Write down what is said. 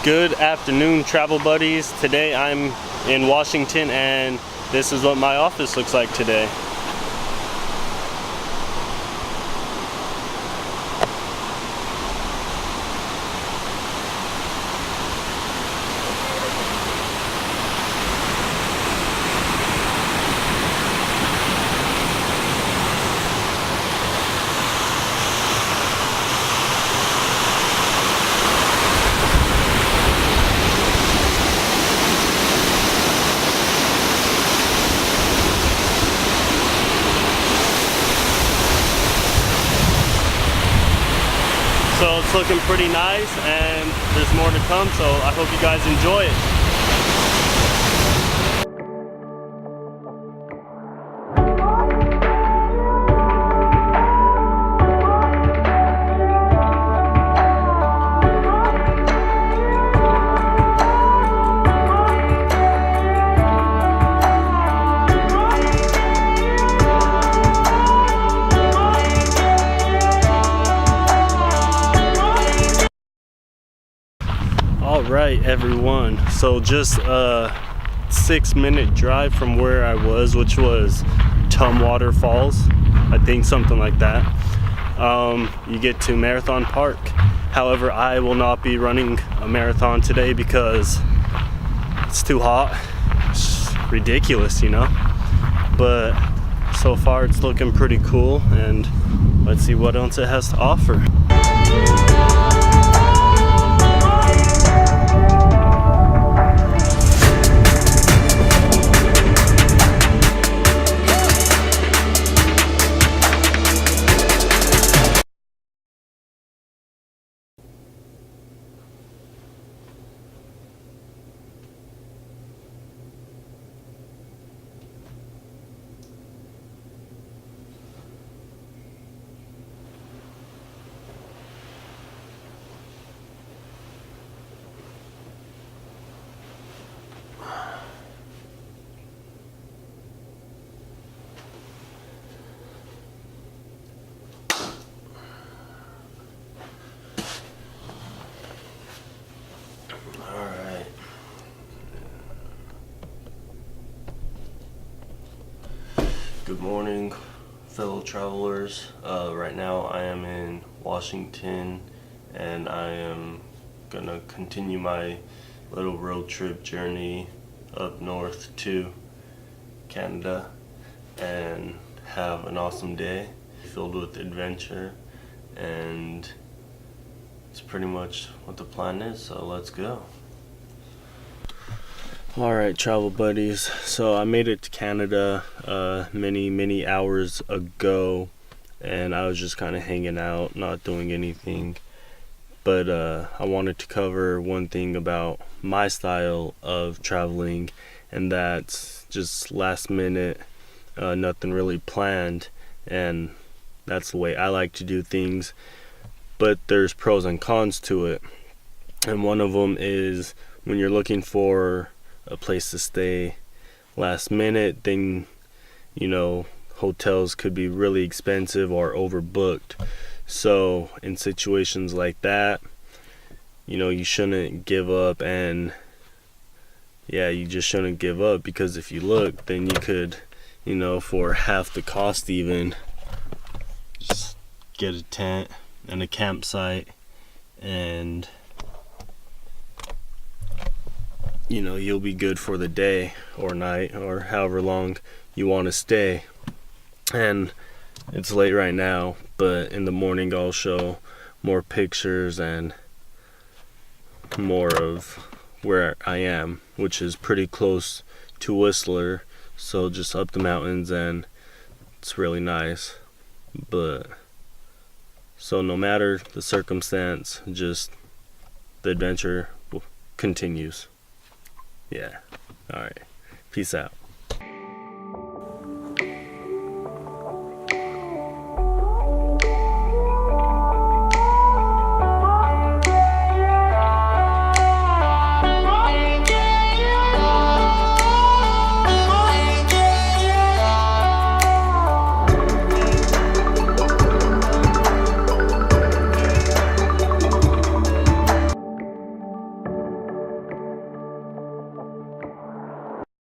Good afternoon, travel buddies. Today I'm in Washington and this is what my office looks like today. So it's looking pretty nice and there's more to come, so I hope you guys enjoy it. Alright everyone, so just a 6-minute drive from where I was, which was Tumwater Falls, I think something like that. You get to Marathon Park. However, I will not be running a marathon today because it's too hot. It's ridiculous, you know, but so far it's looking pretty cool, and let's see what else it has to offer. Good morning, fellow travelers. Right now I am in Washington and I am gonna continue my little road trip journey up north to Canada and have an awesome day filled with adventure, and it's pretty much what the plan is, so let's go. Alright travel buddies, so I made it to Canada many hours ago, and I was just kind of hanging out, not doing anything, but I wanted to cover one thing about my style of traveling, and that's just last minute, nothing really planned, and that's the way I like to do things. But there's pros and cons to it, and one of them is when you're looking for a place to stay last minute, then you know hotels could be really expensive or overbooked. So in situations like that, you know, you shouldn't give up, and yeah, you just shouldn't give up, because if you look, then you could, you know, for half the cost even, just get a tent and a campsite, and you know, you'll be good for the day or night or however long you want to stay. And it's late right now, but in the morning I'll show more pictures and more of where I am, which is pretty close to Whistler, so just up the mountains, and it's really nice. But so no matter the circumstance, just the adventure continues. Yeah. Alright. Peace out.